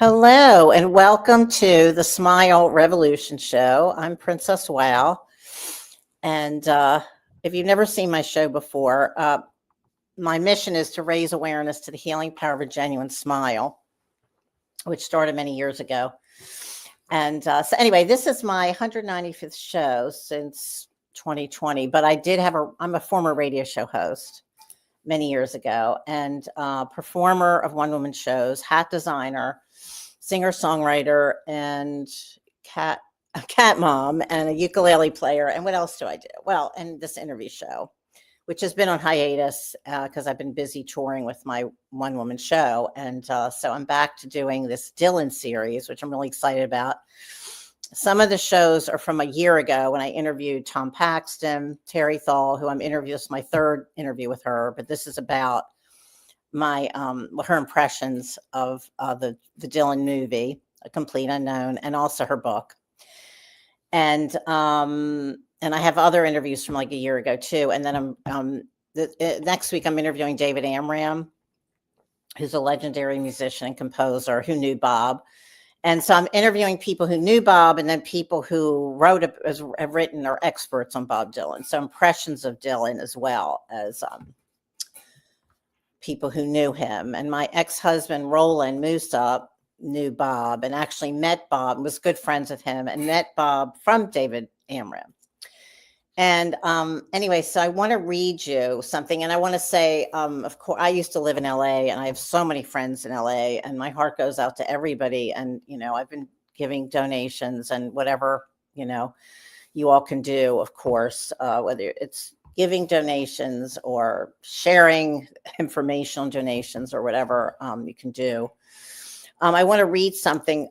Hello, and welcome to the Smile Revolution Show. I'm Princess Wow. And if you've never seen my show before, my mission is to raise awareness to the healing power of a genuine smile, which started many years ago. And so anyway, this is my 195th show since 2020, but I'm a former radio show host many years ago, and performer of one-woman shows, hat designer, singer-songwriter, and cat mom, and a ukulele player. And what else do I do? Well, and this interview show, which has been on hiatus because I've been busy touring with my one-woman show. And so I'm back to doing this Dylan series, which I'm really excited about. Some of the shows are from a year ago when I interviewed Tom Paxton, Terri Thal, who I'm interviewing. This is my third interview with her, but this is about my her impressions of the Dylan movie, A Complete Unknown, and also her book. And I have other interviews from like a year ago too. And then next week I'm interviewing David Amram, who's a legendary musician and composer who knew Bob. And so I'm interviewing people who knew Bob, and then people who have written or experts on Bob Dylan. So impressions of Dylan as well as people who knew him. And my ex-husband, Roland Musa, knew Bob and actually met Bob, was good friends with him, and met Bob from David Amram. And anyway, so I want to read you something. And I want to say, of course, I used to live in LA, and I have so many friends in LA, and my heart goes out to everybody. And, I've been giving donations and whatever, you all can do, of course, whether it's giving donations or sharing informational donations or whatever you can do. I want to read something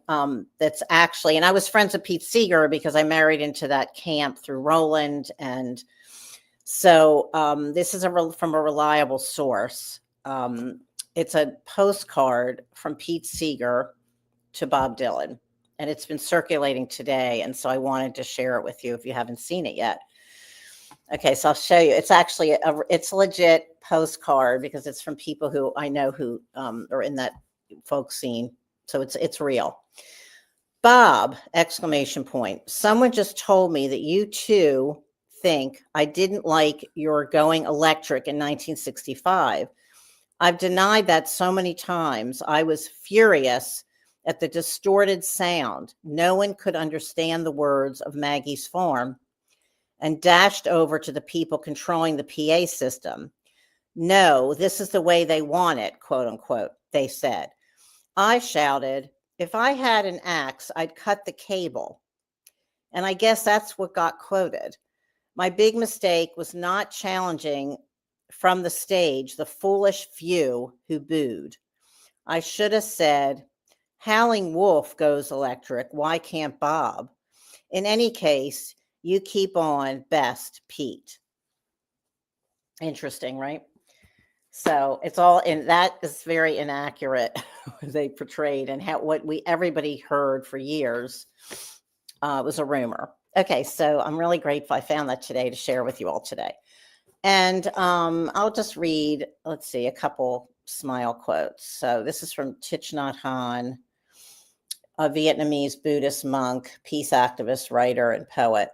that's actually, and I was friends with Pete Seeger because I married into that camp through Roland. And so this is from a reliable source. It's a postcard from Pete Seeger to Bob Dylan, and it's been circulating today. And so I wanted to share it with you if you haven't seen it yet. Okay, so I'll show you. It's actually it's a legit postcard because it's from people who I know who are in that folk scene. So it's real. Bob, exclamation point. Someone just told me that you too think I didn't like your going electric in 1965. I've denied that so many times. I was furious at the distorted sound. No one could understand the words of Maggie's Farm, and dashed over to the people controlling the PA system. No, this is the way they want it, quote unquote, they said. I shouted, if I had an axe, I'd cut the cable. And I guess that's what got quoted. My big mistake was not challenging from the stage the foolish few who booed. I should have said, Howling Wolf goes electric. Why can't Bob? In any case, you keep on, best, Pete. Interesting, right? So it's all in that is very inaccurate what they portrayed, and everybody heard for years was a rumor. Okay, so I'm really grateful I found that today to share with you all today. And I'll just read, let's see, a couple smile quotes. So this is from Thich Nhat Hanh, a Vietnamese Buddhist monk, peace activist, writer, and poet.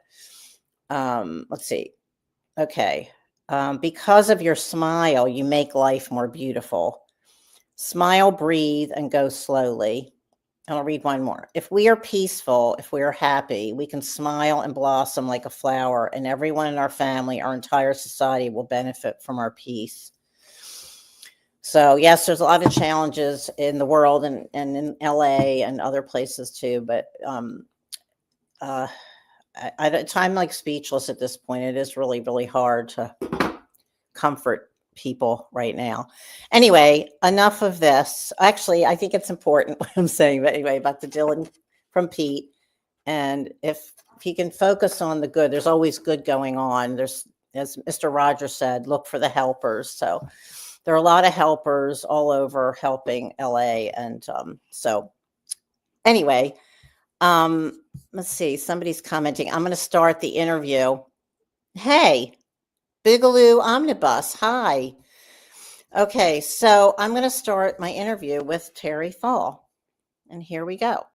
Let's see. Okay. Because of your smile, you make life more beautiful. Smile, breathe, and go slowly. And I'll read one more. If we are peaceful, if we are happy, we can smile and blossom like a flower, and everyone in our family, our entire society will benefit from our peace. So yes, there's a lot of challenges in the world and in LA and other places too, but I'm like speechless at this point. It is really, really hard to comfort people right now. Anyway, enough of this. Actually, I think it's important what I'm saying, but anyway, about the Dylan from Pete. And if he can focus on the good, there's always good going on. There's, as Mr. Rogers said, look for the helpers. So there are a lot of helpers all over helping LA. And so anyway, let's see, somebody's commenting. I'm going to start the interview. Hey, Bigaloo Omnibus. Hi. Okay, so I'm going to start my interview with Terri Thal. And here we go.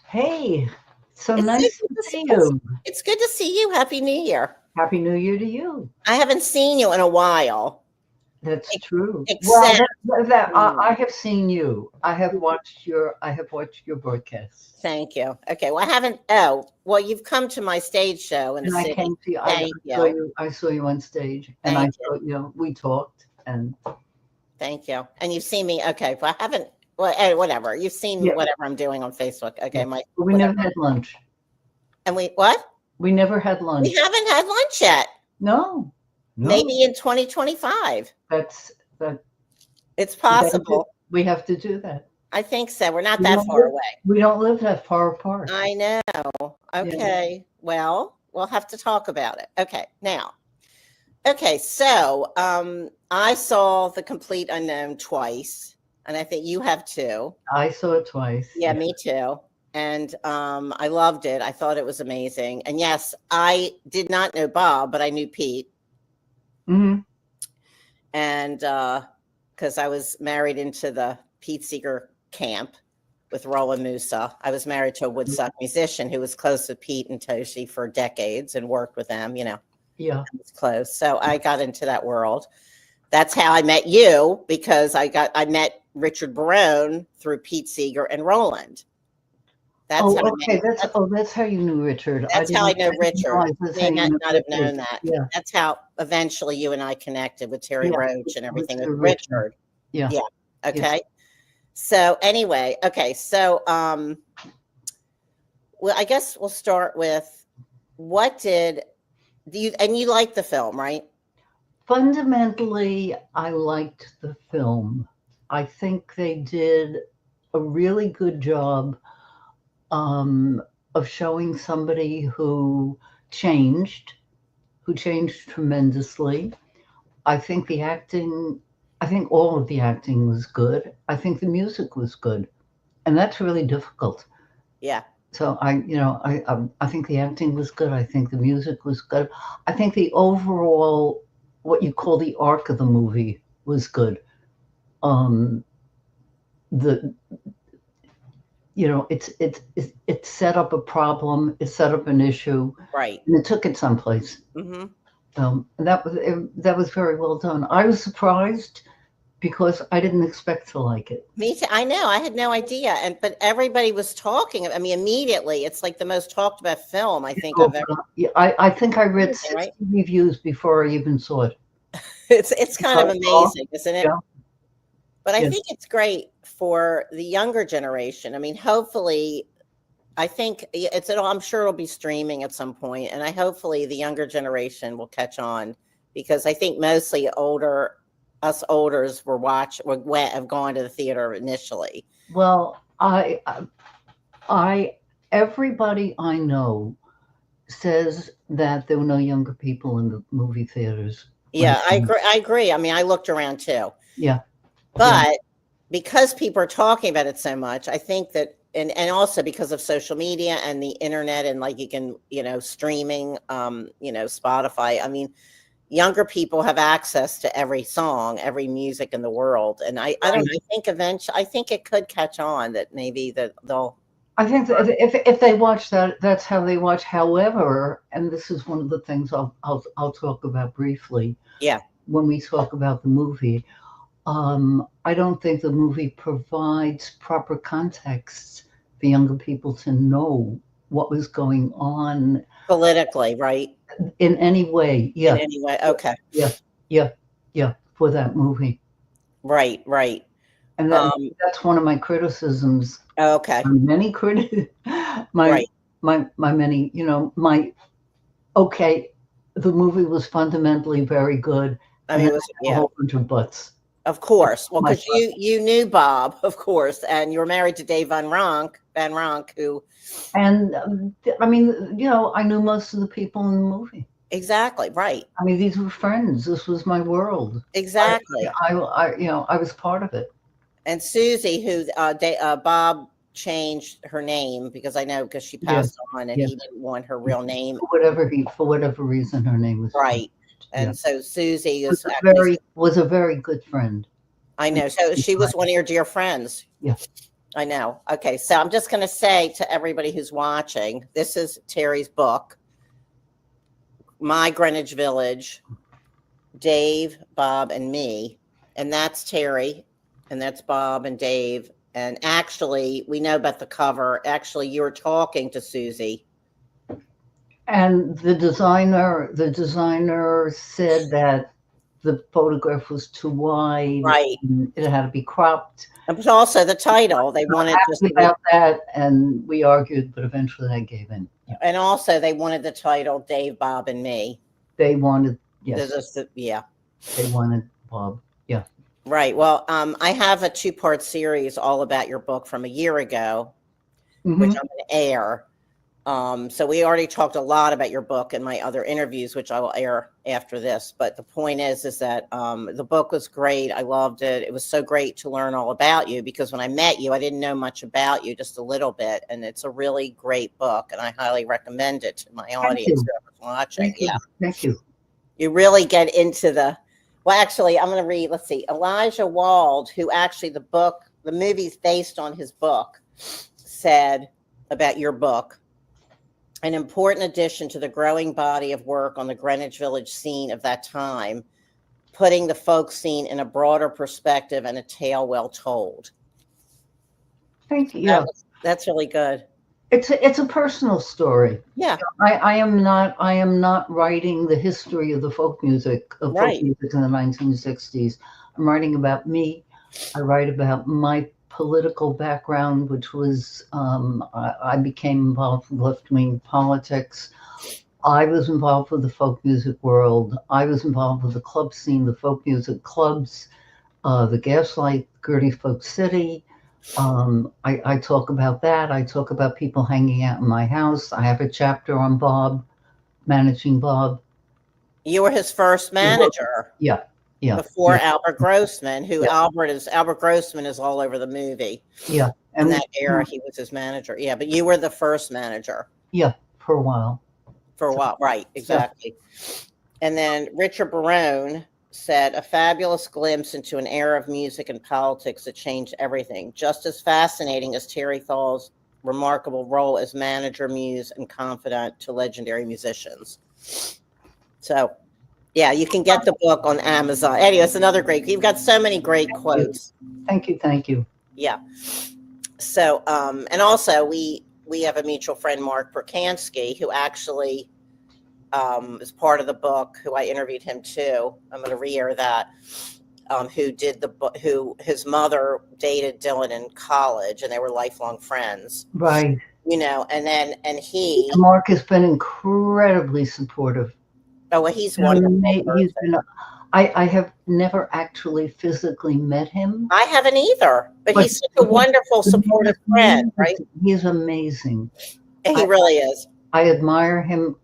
Hey, so nice to see you. It's good to see you. Happy New Year. Happy New Year to you. I haven't seen you in a while. That's true. Except I have seen you. I have watched your broadcasts. Thank you. Okay. Well, I haven't. Oh, well, you've come to my stage show in the city. I came to you. I saw you on stage, and I saw we talked, and thank you. And you've seen me. Okay, well, I haven't. Well, whatever. You've seen whatever I'm doing on Facebook. Okay, we never had lunch. And we what? We never had lunch. We haven't had lunch yet. No. Maybe in 2025. It's possible. We have to do that. I think so. We're not that far away. We don't live that far apart. I know. Okay. Yeah. Well, we'll have to talk about it. Okay. Now. Okay. So I saw The Complete Unknown twice, and I think you have too. I saw it twice. Yeah, me too. And I loved it. I thought it was amazing. And yes, I did not know Bob, but I knew Pete. Mm-hmm. And because I was married into the Pete Seeger camp with Roland Musa. I was married to a Woodstock musician who was close with Pete and Toshi for decades and worked with them, Yeah. It was close. So I got into that world. That's how I met you, because I met Richard Barone through Pete Seeger and Roland. That's that's how you knew Richard. That's how I know Richard. May not have known that. Yeah. That's how eventually you and I connected with Terre Roche and everything with Richard. Yeah. Yeah. Okay. Yeah. So anyway, okay. So well, I guess we'll start with you liked the film, right? Fundamentally, I liked the film. I think they did a really good job of showing somebody who changed tremendously. I think all of the acting was good. I think the music was good, and that's really difficult. Yeah. So I think the acting was good. I think the music was good. I think the overall, what you call the arc of the movie, was good. It set up a problem, it set up an issue, right, and it took it someplace. Mm-hmm. And that was very well done. I was surprised because I didn't expect to like it. Me too. I know. I had no idea, but everybody was talking. I mean, immediately, it's like the most talked about film I think I've ever. I think I read 60 reviews before I even saw it. It's kind of amazing, isn't it? Yeah. But I think it's great for the younger generation. I mean, hopefully, I think I'm sure it'll be streaming at some point, and hopefully the younger generation will catch on, because I think mostly us olders have gone to the theater initially. Well, everybody I know says that there were no younger people in the movie theaters. Yeah, I agree. I mean, I looked around too. Yeah. But because people are talking about it so much, I think that, and also because of social media and the internet, and like you can, streaming, Spotify. I mean, younger people have access to every song, every music in the world. And I don't know, I think eventually, I think it could catch on that maybe that they'll. I think that if they watch that, that's how they watch. However, and this is one of the things I'll talk about briefly. Yeah. When we talk about the movie. I don't think the movie provides proper context for younger people to know what was going on politically, right? In any way, yeah. In any way, okay. Yeah. For that movie, right. And that's one of my criticisms. Okay. Many the movie was fundamentally very good. I mean, it was a whole bunch of butts. Of course. Well, because you knew Bob, of course, and you were married to Dave Van Ronk, who. And I mean, I knew most of the people in the movie. Exactly. Right. I mean, these were friends. This was my world. Exactly. I was part of it. And Susie, who Bob changed her name because she passed on, and he didn't want her real name. For whatever reason, her name was right. Yeah. And so Susie Was is a actually, very good friend. I know. So she was one of your dear friends. Yeah. I know. Okay. So I'm just going to say to everybody who's watching, this is Terry's book, My Greenwich Village, Dave, Bob, and Me. And that's Terry, and that's Bob and Dave. And actually, we know about the cover. Actually, you were talking to Susie. And the designer said that the photograph was too wide. Right. And it had to be cropped. And but also the title. They wanted just about that, and we argued, but eventually I gave in. Yeah. and also they wanted the title Dave, Bob, and Me. They wanted, yes. Yeah. They wanted Bob. Yeah. Right. Well, I have a 2-part series all about your book from a year ago, which I'm going to air. So we already talked a lot about your book in my other interviews, which I will air after this. But the point is that the book was great. I loved it. It was so great to learn all about you, because when I met you, I didn't know much about you, just a little bit. And it's a really great book, and I highly recommend it to my audience whoever's watching. Yeah. Thank you. You really get into well, actually, I'm going to read, let's see, Elijah Wald, who actually the movie's based on his book, said about your book, an important addition to the growing body of work on the Greenwich Village scene of that time, putting the folk scene in a broader perspective and a tale well told. Thank you. Yeah. That's really good. It's a personal story. Yeah. I am not writing the history of the folk music in the 1960s. I'm writing about me. I write about my political background, which was I became involved with left-wing politics. I was involved with the folk music world. I was involved with the club scene, the folk music clubs, the Gaslight, Gertie Folk City. I talk about that. I talk about people hanging out in my house. I have a chapter on Bob, managing Bob. You were his first manager. Yeah. Yeah. Before Albert Grossman, who Albert Grossman is all over the movie. Yeah. In that era, he was his manager. Yeah, but you were the first manager. Yeah, for a while. Right, exactly. Yeah. And then Richard Barone said, a fabulous glimpse into an era of music and politics that changed everything. Just as fascinating as Terri Thal's remarkable role as manager, muse, and confidant to legendary musicians. So, yeah, you can get the book on Amazon. Anyway, it's another great, you've got so many great quotes. Thank you. Yeah. So, and also we have a mutual friend, Mark Perkansky, who actually is part of the book, who I interviewed him too. I'm going to re-air that. Who did the book? Who his mother dated Dylan in college, and they were lifelong friends. Right. You know, and he. Mark has been incredibly supportive. Oh, well, he's wonderful. I have never actually physically met him. I haven't either, but he's such a wonderful, supportive friend, right? He's amazing. He really is. I admire him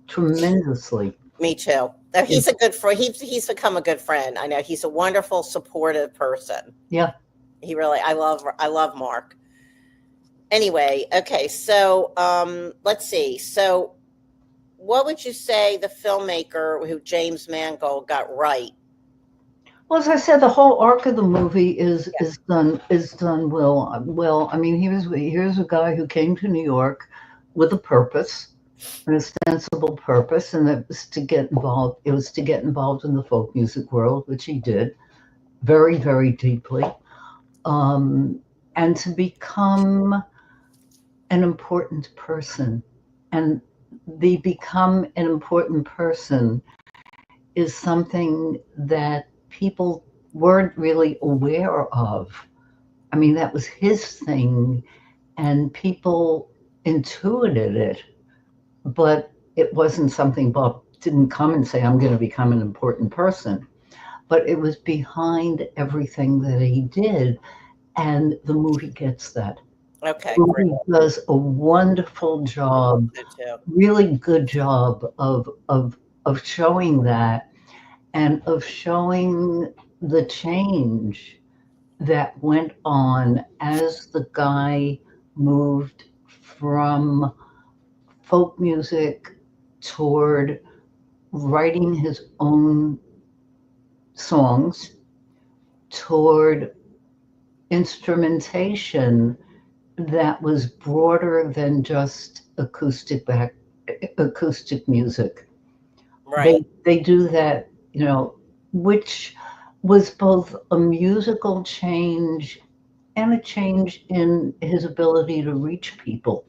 tremendously. Me too. He's a good friend. He's become a good friend. I know he's a wonderful, supportive person. Yeah. He really, I love Mark. Anyway, okay, so let's see. So what would you say the filmmaker who James Mangold got right? Well, as I said, the whole arc of the movie is done well. Well, I mean, here's a guy who came to New York with a purpose, an ostensible purpose, and that was to get involved. It was to get involved in the folk music world, which he did very, very deeply, and to become an important person. And the become an important person is something that people weren't really aware of. I mean, that was his thing, and people intuited it, but it wasn't something Bob didn't come and say, I'm going to become an important person. But it was behind everything that he did, and the movie gets that. Okay, great. He does a wonderful job, really good job of showing that, and of showing the change that went on as the guy moved from folk music toward writing his own songs, toward instrumentation that was broader than just acoustic music. Right. They do that, which was both a musical change and a change in his ability to reach people.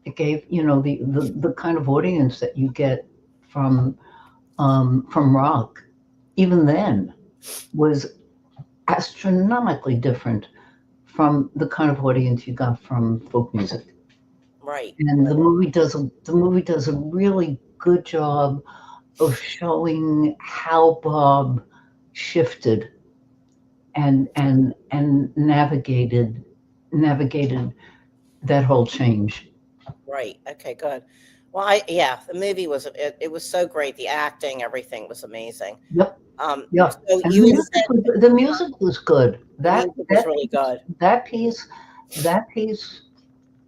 It gave, the kind of audience that you get from rock, even then, was astronomically different from the kind of audience you got from folk music. Right. And the movie does a really good job of showing how Bob shifted and navigated that whole change. Right. Okay, good. Well, the movie was it was so great. The acting, everything was amazing. Yep. Yeah. So And you had said the music was good. the That music was that really good. that piece that piece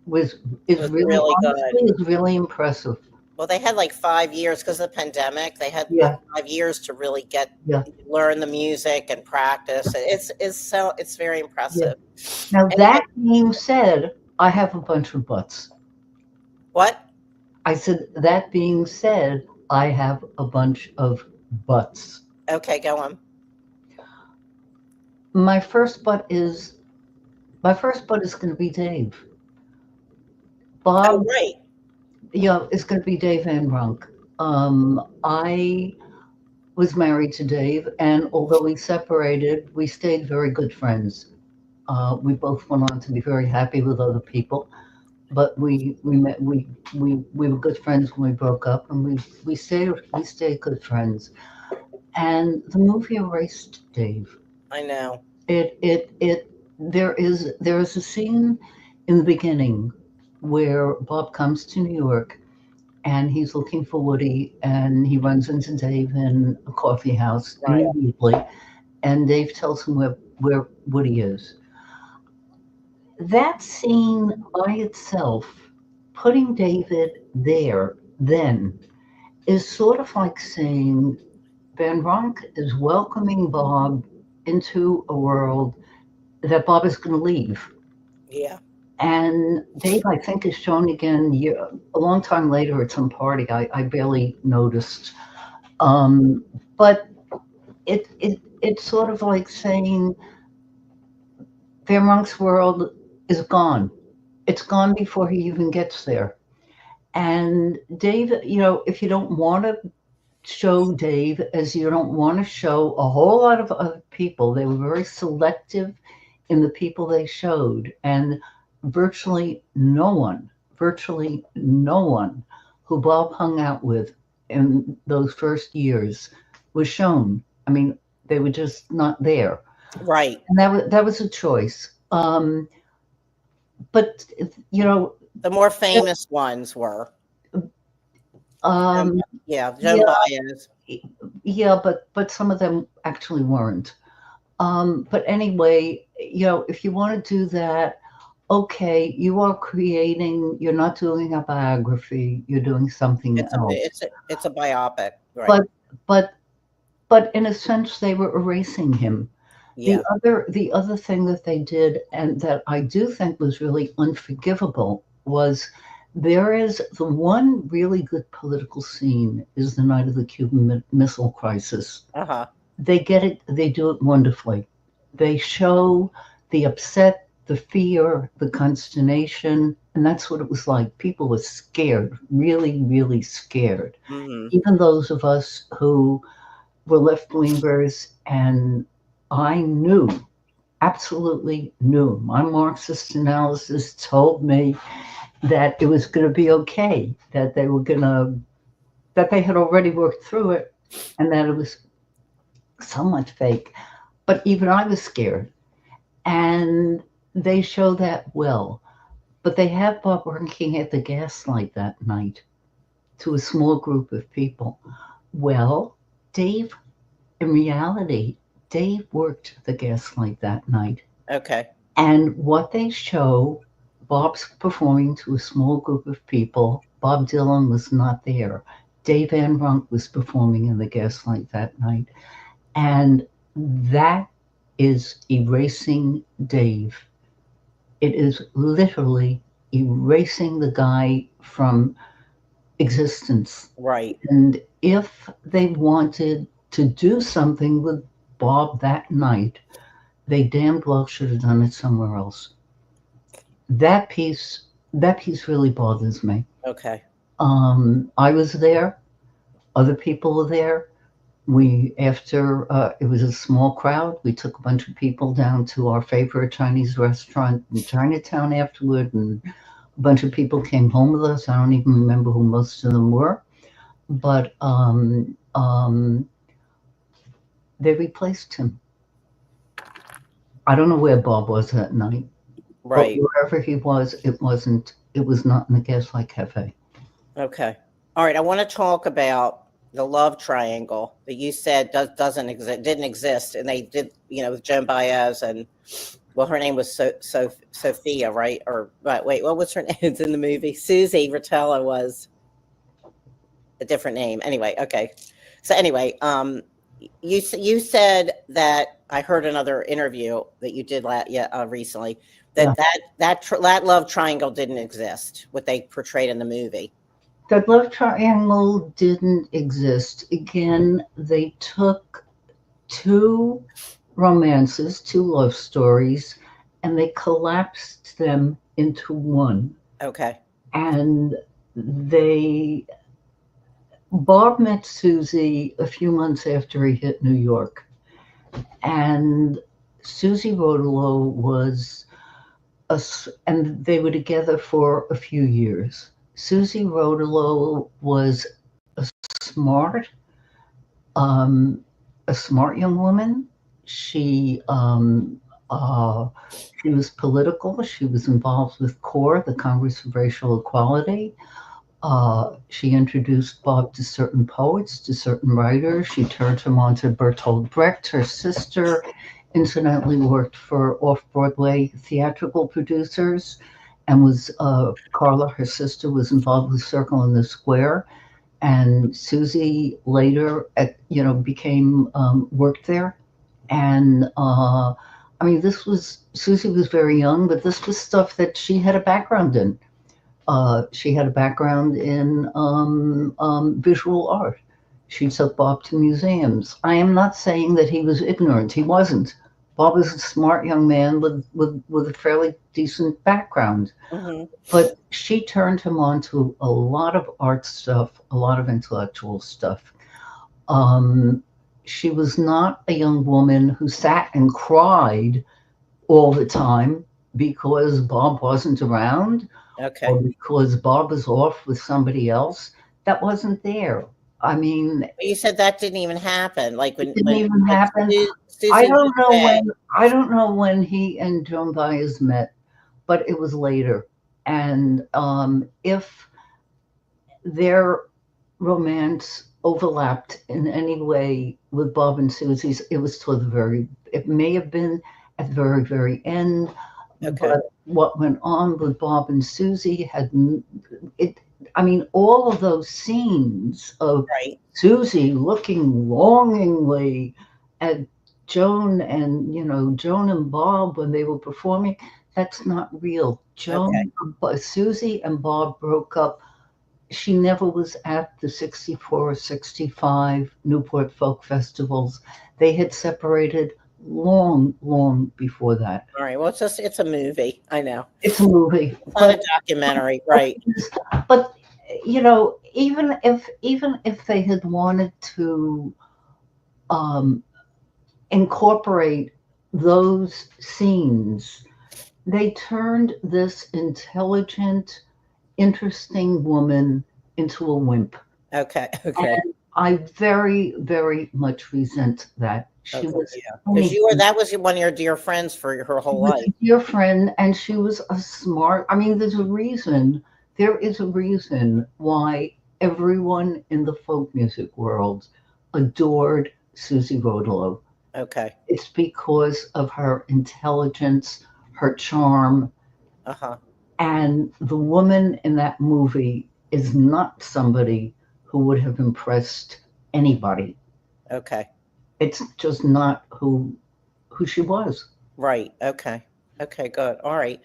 was It is was really really good. honestly is really impressive. Well, they had like 5 years because of the pandemic. They had like Yeah. 5 years to really Yeah. learn the music and practice. It's very Yeah. impressive. Now And that being said, I have a bunch of butts. what? I said that being said, I have a bunch of butts. Okay, go on. My first butt is my first butt is going to be Dave. Oh, Bob, right. yeah, it's going to be Dave Van Ronk. I was married to Dave, and although we separated, we stayed very good friends. We both went on to be very happy with other people, but we were good friends when we broke up, and we stayed good friends. And the movie erased Dave. I know. It there is a scene in the beginning where Bob comes to New York and he's looking for Woody and he runs into Dave in a coffee house Right. immediately, and Dave tells him where Woody is. That scene by itself, putting David there then, is sort of like saying Van Ronk is welcoming Bob into a world that Bob is going to leave. Yeah. And Dave, I think, is shown again a long time later at some party. I barely noticed. Um, but it's sort of like saying Van Ronk's world is gone. It's gone before he even gets there. And Dave, if you don't want to show Dave, as you don't want to show a whole lot of other people, they were very selective in the people they showed. And virtually no one who Bob hung out with in those first years was shown. I mean, they were just not there. Right. And that was a choice. But, you know, The more famous ones were. Joan- um, yeah, Joan yeah, Baez. yeah, but some of them actually weren't. But anyway, if you want to do that, okay, you're not doing a biography, you're doing something else. It's a biopic. Right. But but but in a sense, they were erasing him. The Yeah. other thing that they did, and that I do think was really unforgivable, was there is the one really good political scene is the night of the Cuban Missile Crisis. Uh-huh. They get it, they do it wonderfully. They show the upset, the fear, the consternation, and that's what it was like. People were scared, really, really scared. Hmm. Even those of us who were left wingers, and I knew, absolutely knew. My Marxist analysis told me that it was going to be okay, that they had already worked through it, and that it was somewhat fake. But even I was scared. And they show that well. But they have Bob working at the Gaslight that night to a small group of people. Well, Dave, in reality, Dave worked the Gaslight that night. Okay. And what they show, Bob's performing to a small group of people. Bob Dylan was not there. Dave Van Ronk was performing in the Gaslight that night. And that is erasing Dave. It is literally erasing the guy from existence. Right. And if they wanted to do something with Bob that night, they damned well should have done it somewhere else. That piece really bothers me. Okay. I was there. Other people were there. After it was a small crowd, we took a bunch of people down to our favorite Chinese restaurant in Chinatown afterward, and a bunch of people came home with us. I don't even remember who most of them were, but they replaced him. I don't know where Bob was that night, Right. but wherever he was, it was not in the Gaslight Cafe. Okay. All right. I want to talk about the love triangle that you said didn't exist, and they did, with Joan Baez and, well, her name was Sophia, right? Or wait, what was her name? It's in the movie. Susie Rotella was a different name. Anyway, okay. So anyway, you said that I heard another interview that you did recently that love triangle didn't exist, what they portrayed in the movie. That love triangle didn't exist. Again, they took two romances, two love stories, and they collapsed them into one. Okay. And Bob met Susie a few months after he hit New York. And Susie Rodolo and they were together for a few years. Susie Rodolo was a smart young woman. She was political. She was involved with CORE, the Congress of Racial Equality. She introduced Bob to certain poets, to certain writers. She turned him on to Bertolt Brecht. Her sister incidentally worked for off-Broadway theatrical producers, and Carla, her sister, was involved with Circle in the Square. And Susie later, worked there. And Susie was very young, but this was stuff that she had a background in. She had a background in visual art. She took Bob to museums. I am not saying that he was ignorant. He wasn't. Bob was a smart young man with a fairly decent background. Mm-hmm. But she turned him on to a lot of art stuff, a lot of intellectual stuff. She was not a young woman who sat and cried all the time because Bob wasn't around. Okay. Or because Bob was off with somebody else. That wasn't there. I mean, but you said that didn't even happen. Like when it didn't even happen. I don't know when he and Joan Baez met, but it was later. And if their romance overlapped in any way with Bob and Susie's, it was it may have been at the very, very end. Okay. But what went on with Bob and Susie all of those scenes of Susie looking longingly at Joan and Bob when they were performing, that's not real. Susie and Bob broke up. She never was at the 64 or 65 Newport Folk Festivals. They had separated long before that. All right. Well, it's a movie. I know. It's a movie. It's not a documentary, right? But even if they had wanted to incorporate those scenes, they turned this intelligent, interesting woman into a wimp. Okay. And I very, very much resent that. She was because that was one of your dear friends for her whole life. A dear friend, and she was a smart. There is a reason why everyone in the folk music world adored Susie Rodolo. Okay. It's because of her intelligence, her charm. Uh-huh. And the woman in that movie is not somebody who would have impressed anybody. Okay. It's just not who she was. Right. Okay. Okay, good. All right.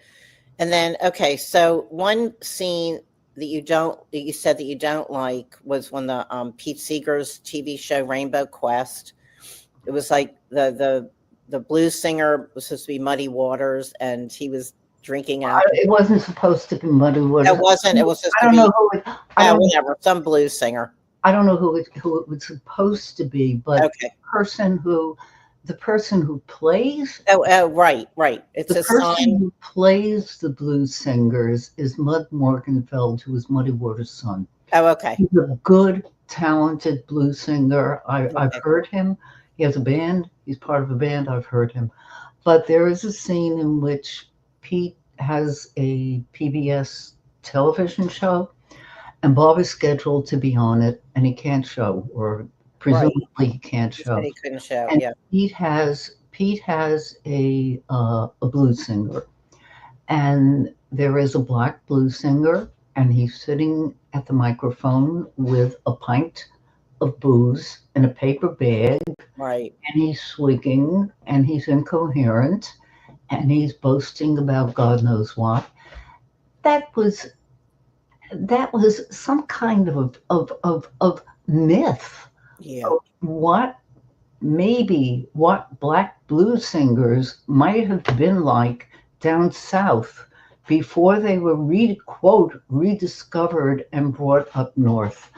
And then, okay, so one scene that you said that you don't like was when the Pete Seeger's TV show Rainbow Quest. It was like the blues singer was supposed to be Muddy Waters, and he was drinking alcohol. It wasn't supposed to be Muddy Waters. It wasn't. It was supposed I to don't be know who it, I don't whatever, some blues singer. I don't know who it was supposed to be, but Okay. the person who plays Oh, right, right. It's the a person sign. who plays the blues singers is Mud Morgenfeld, who is Muddy Waters' son. Oh, okay. He's a good, talented blues singer. I've Okay. heard him. He has a band. He's part of a band. I've heard him. But there is a scene in which Pete has a PBS television show, and Bob is scheduled to be on it, and he can't show, or presumably he can't He said show. he couldn't show. And Yeah. Pete has a blues singer, and there is a black blues singer, and he's sitting at the microphone with a pint of booze in a paper bag, Right. and he's swigging, and he's incoherent, and he's boasting about God knows what. That was some kind of myth. Yeah. What black blues singers might have been like down south before they were rediscovered and brought up north.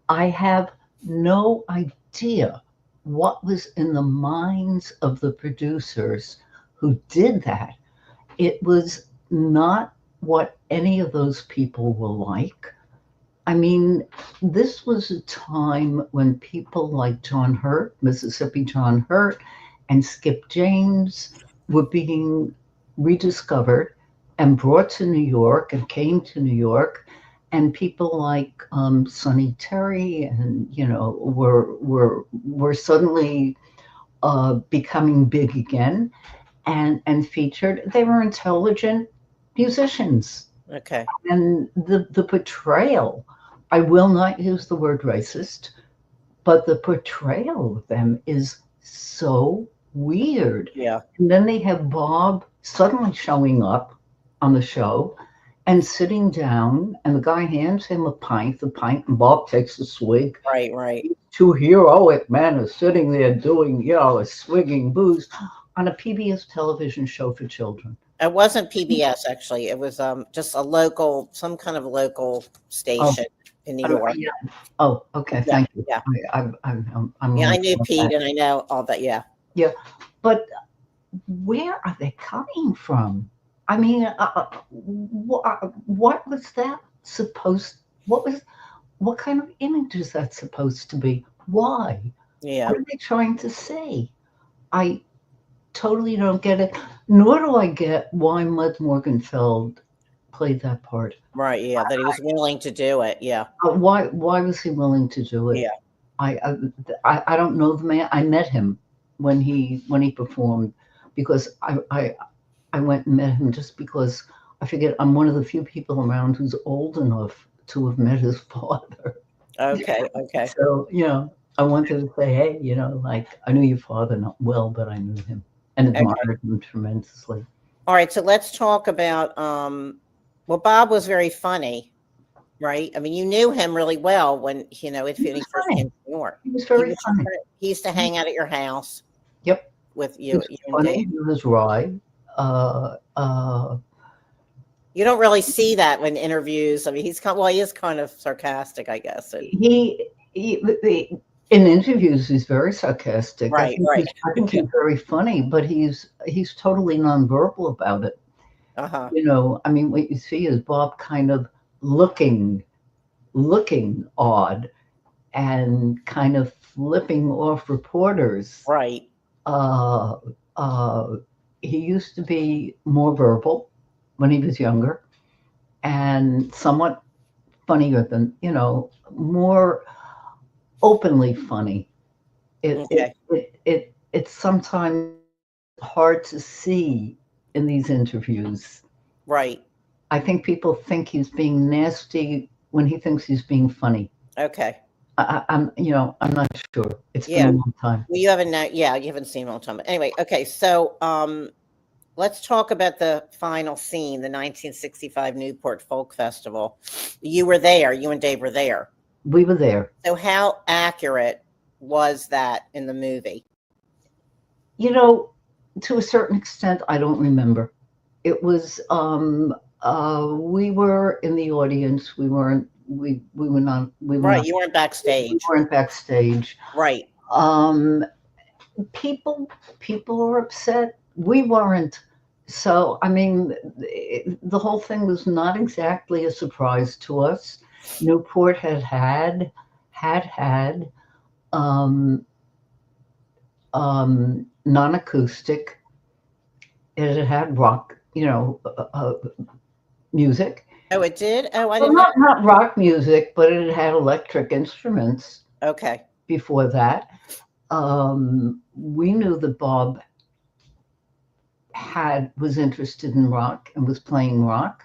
I have no idea what was in the minds of the producers who did that. It was not what any of those people were like. I mean, this was a time when people like John Hurt, Mississippi John Hurt, and Skip James were being rediscovered and brought to New York and came to New York, and people like Sonny Terry and were suddenly becoming big again and featured. They were intelligent musicians, Okay. and the portrayal. I will not use the word racist, but the portrayal of them is so weird. Yeah. And then they have Bob suddenly showing up on the show and sitting down, and the guy hands him the pint, and Bob takes a swig. Right. Right. Two heroic men are sitting there doing, a swigging booze on a PBS television show for children. It wasn't PBS actually. It was just some kind of local station in New York. Yeah. Oh, okay. Yeah, Thank you. yeah. I'm Yeah, I knew Pete, and I know all that. Yeah. Yeah, but where are they coming from? I mean, what was that supposed? What kind of image is that supposed to be? Why? Yeah. What are they trying to say? I totally don't get it. Nor do I get why Mud Morgenfeld played that part. Right. Yeah. That he was willing to do it. Yeah. Why was he willing to do it? Yeah. I don't know the man. I met him when he performed, because I went and met him just because I figured I'm one of the few people around who's old enough to have met his father. Okay. Okay. So, I wanted to say, hey, like, I knew your father not well, but I knew him and admired him tremendously. All right. So let's talk about, well, Bob was very funny, right? I mean, you knew him really well when, if he first came to New York. He was very funny. He used to hang out at your house. Yep. With you. He was funny. He was wry. You don't really see that when interviews. I mean, he is kind of sarcastic, I guess. He in interviews, he's very sarcastic. Right, right. I think he's very funny, but he's totally nonverbal about it. Uh-huh. I mean, what you see is Bob kind of looking odd and kind of flipping off reporters. Right. He used to be more verbal when he was younger, and somewhat funnier than, more openly funny. It's sometimes hard to see in these interviews. Right. I think people think he's being nasty when he thinks he's being funny. Okay. I'm I'm not sure. It's been Yeah. a long time. Well, you haven't you haven't seen him all the time. But anyway, okay, so let's talk about the final scene, the 1965 Newport Folk Festival. You were there. You and Dave were there. We were there. So how accurate was that in the movie? To a certain extent, I don't remember. It was we were in the audience. We were not we were Right. not You weren't backstage. we weren't backstage. Right. People were upset. We weren't. So I mean, the whole thing was not exactly a surprise to us. Newport had um, non-acoustic. It had rock, music. Oh, it did? Oh, I Well, didn't know. not rock music, but it had electric instruments Okay. before that. We knew that Bob was interested in rock and was playing rock.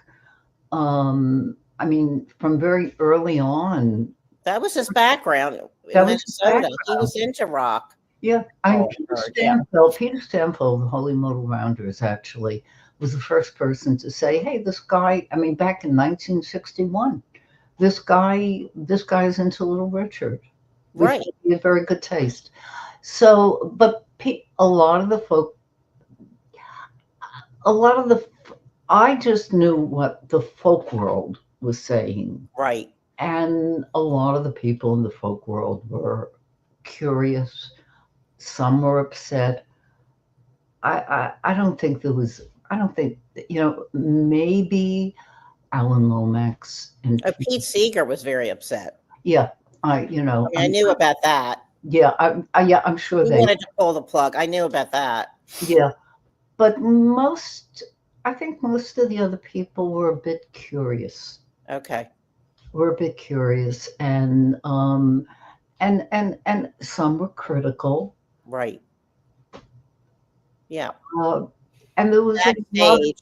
I mean, from very early on. That was his background That in was his Minnesota. background. He was into rock. Yeah, I mean, Yeah. Peter Stanfield, the Holy Modal Rounders, actually was the first person to say, "Hey, this guy." I mean, back in 1961, this guy's into Little Richard. Right. He had very good taste. So, but a lot of the folk, I just knew what the folk world was saying, Right. and a lot of the people in the folk world were curious. Some were upset. I don't think there was. I don't think maybe Alan Lomax and Pete Seeger was very upset. yeah. I knew about that. Yeah, I'm sure He they wanted to pull the plug. I knew about that. Yeah, but I think most of the other people were a bit curious. Okay. Were a bit curious, and some were critical. Right. Yeah. And there was Backstage.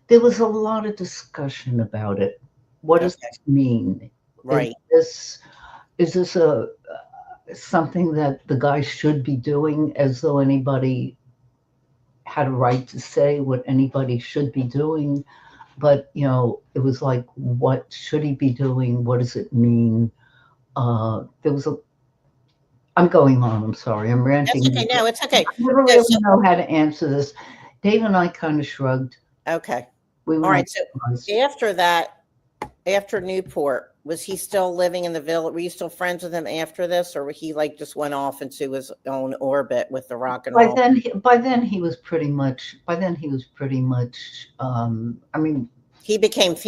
there was a lot of discussion about it. What does this mean? Right. Is this something that the guy should be doing, as though anybody had a right to say what anybody should be doing? But it was like, what should he be doing? What does it mean? I'm going on. I'm sorry. I'm ranting. That's okay. No, it's okay. I never really know how to answer this. Dave and I kind of shrugged. Okay. All right. So after that, after Newport, was he still living in the village? Were you still friends with him after this, or he just went off into his own orbit with the rock and roll? By then he was pretty much. I mean, he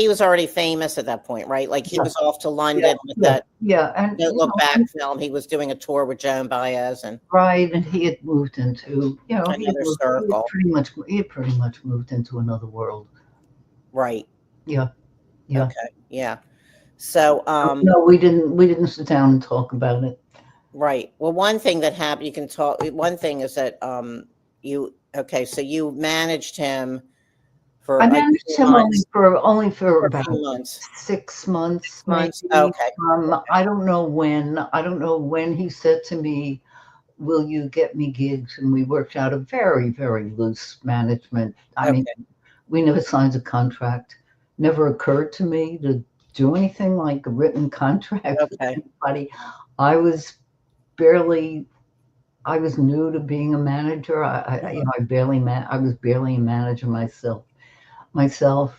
was already famous at that point, right? Like he was off to London with that. Yeah, and Don't Look Back film. He was doing a tour with Joan Baez, and right, and he had moved into another circle. He had pretty much moved into another world. Right. Yeah. Okay. Yeah. So no, we didn't sit down and talk about it. Right. Well, one thing that happened, you can talk. One thing is that so you managed him. I managed him only for about 6 months. Months. Okay. I don't know when he said to me, "Will you get me gigs?" And we worked out a very, very loose management. I mean, we never signed a contract. Never occurred to me to do anything like a written contract with anybody. I was new to being a manager. I was barely a manager myself.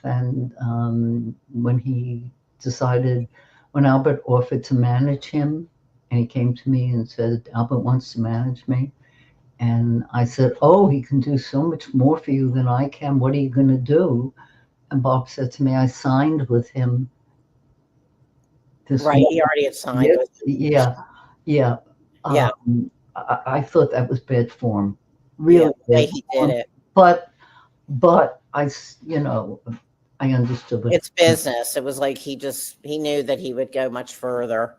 And when Albert offered to manage him, and he came to me and said, "Albert wants to manage me," and I said, "Oh, he can do so much more for you than I can. What are you going to do?" And Bob said to me, "I signed with him." He already had signed. Yeah. I thought that was bad form. Really, he did it. But I understood. It's business. It was like he knew that he would go much further.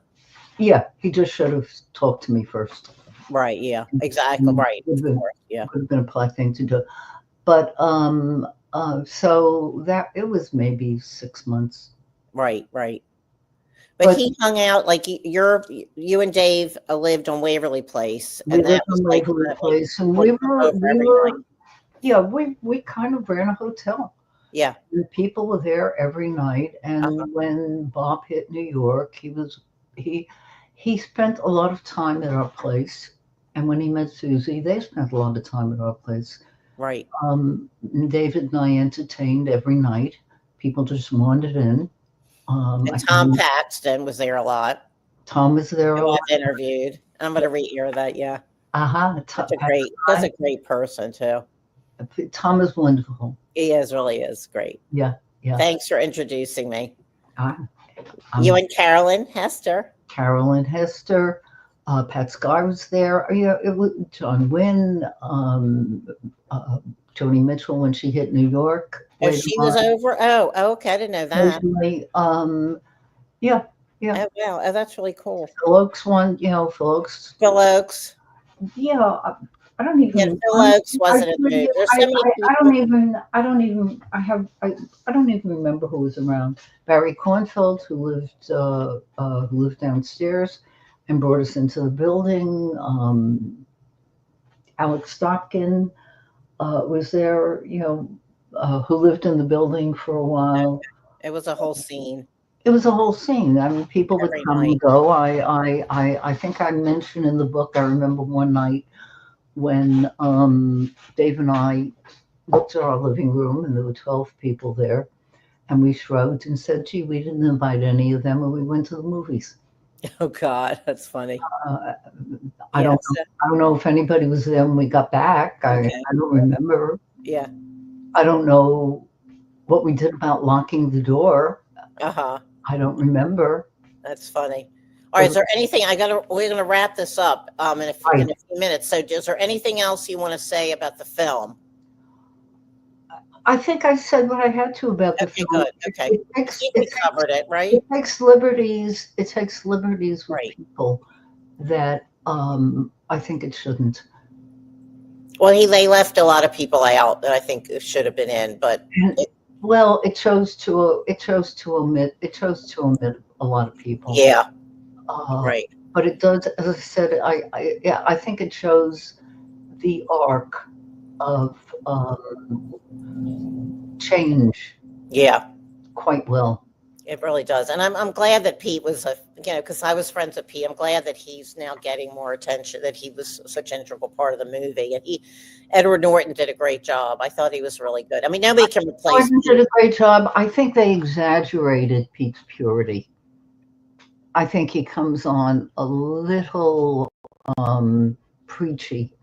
Yeah, he just should have talked to me first. Right. Yeah. Exactly. Right. Would have been a polite thing to do. But so that it was maybe 6 months. Right. Right. But he hung out like you and Dave lived on Waverly Place, we and lived that was in like Waverly Place, and would come over every night. yeah, we kind of ran a hotel. Yeah. And people were there every night. And Uh-huh. when Bob hit New York, he spent a lot of time at our place. And when he met Susie, they spent a lot of time at our place. Right. David and I entertained every night. People just wandered in. And Tom Paxton was there a lot. Tom was there a Who lot. I've interviewed. I'm going to re-ear that. Yeah. Uh-huh. That's a great person too. Tom is wonderful. He really is great. Yeah. Thanks for introducing me. You and Carolyn Hester. Carolyn Hester. Pat Sky was there. Yeah, it was John Wynn, Joni Mitchell when she hit New York. Oh, she was over. Oh, okay. I didn't know that. Yeah. Oh, wow. Oh, that's really cool. Phil Oakes won. Phil Oakes. Phil Oakes. Yeah, I don't even. Yeah, Phil Oakes wasn't in the movie. There's so many people. I don't even remember who was around. Barry Kornfeld, who lived downstairs, and brought us into the building. Alex Stotkin was there. Who lived in the building for a while. It was a whole scene. It was a whole scene. I mean, people would come and go. I think I mentioned in the book. I remember one night when Dave and I looked at our living room, and there were 12 people there, and we shrugged and said, "Gee, we didn't invite any of them," and we went to the movies. Oh God, that's funny. I don't know if anybody was there when we got back. I don't remember. Yeah. I don't know what we did about locking the door. Uh-huh. I don't remember. That's funny. All right, is there anything we're gonna wrap this up in a few minutes. So is there anything else you want to say about the film? I think I said what I had to about the film. Good. Okay. We covered it, right? It takes liberties with people that I think it shouldn't. Well, they left a lot of people out that I think should have been in, but it chose to omit a lot of people. Yeah. Right. But it does, as I said, I think it shows the arc of change. Yeah. Quite well. It really does. And I'm glad that Pete was because I was friends with Pete. I'm glad that he's now getting more attention, that he was such an integral part of the movie. And Edward Norton did a great job. I thought he was really good. I mean, nobody can replace Norton did a great job. I think they exaggerated Pete's purity. I think he comes on a little preachy,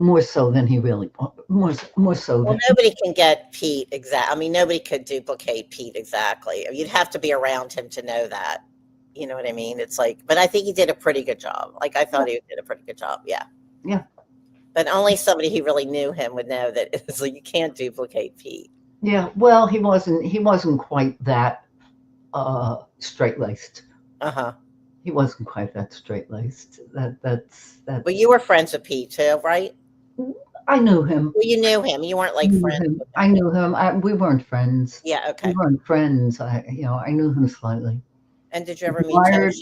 more so than he really more so. Well, nobody can get Pete exact. I mean, nobody could duplicate Pete exactly. You'd have to be around him to know that. You know what I mean? It's like, but I think he did a pretty good job. Like I thought he did a pretty good job. Yeah. Yeah. But only somebody who really knew him would know that it's like you can't duplicate Pete. Yeah. Well, he wasn't quite that straight-laced. Uh-huh. He wasn't quite that straight-laced. That's. Well, you were friends with Pete too, right? I knew him. Well, you knew him. You weren't like friends. I knew him. We weren't friends. Yeah. Okay. We weren't friends. I knew him slightly. And did you ever meet him?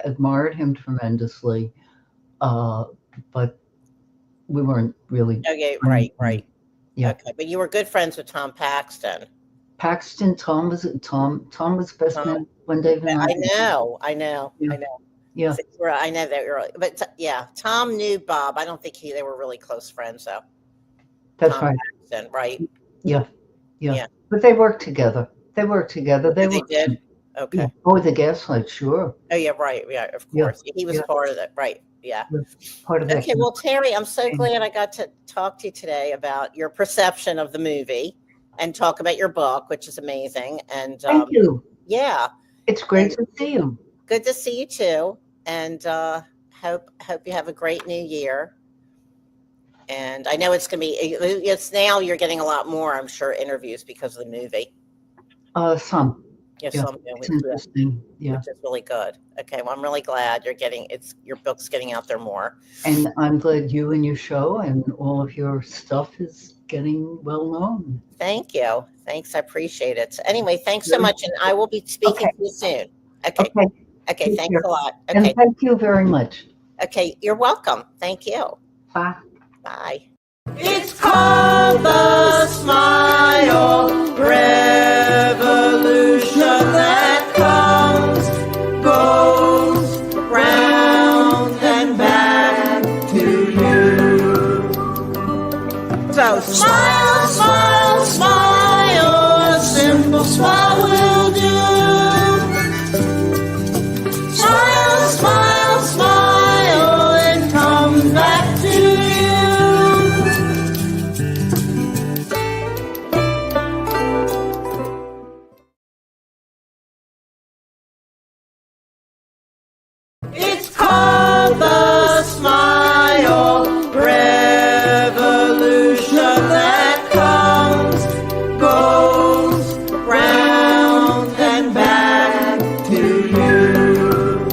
Admired him tremendously. But we weren't really. Okay. Right. Yeah. Okay. But you were good friends with Tom Paxton. Tom was best man when Dave and I. I know. Yeah. I know that you're, but Tom knew Bob. I don't think they were really close friends though. That's Tom right. Paxton, right? Yeah. But they worked together. They did. Okay. Yeah. Oh, the Gaslight, sure. Oh yeah, right. Yeah, of course. Yeah. He was part of that, right? Yeah. Part of that. Okay. Well, Terry, I'm so glad I got to talk to you today about your perception of the movie and talk about your book, which is amazing. And thank you. Yeah. It's great to see you. Good to see you too. And hope you have a great new year. And I know it's now you're getting a lot more, I'm sure, interviews because of the movie. Some. Yes, Yeah, some do, it's interesting. Yeah. which is really good. Okay, well, I'm really glad your book's getting out there more. And I'm glad you and your show and all of your stuff is getting well known. Thank you. Thanks, I appreciate it. Anyway, thanks so Very much, and I will be speaking Okay. to you soon. Okay. Okay. Okay, Take thanks care. a lot. And Okay. thank you very much. Okay, you're welcome. Thank you. Bye. Bye. It's called the Smile Revolution that comes, goes round and back to you. So smile, smile, smile, a simple smile will do. Smile, smile, smile, it comes back to you. It's called the Smile Revolution that comes, goes round and back to you.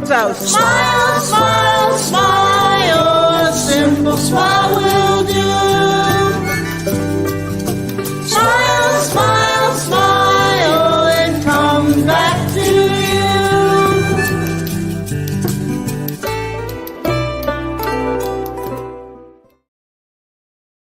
So smile, smile, smile, a simple smile will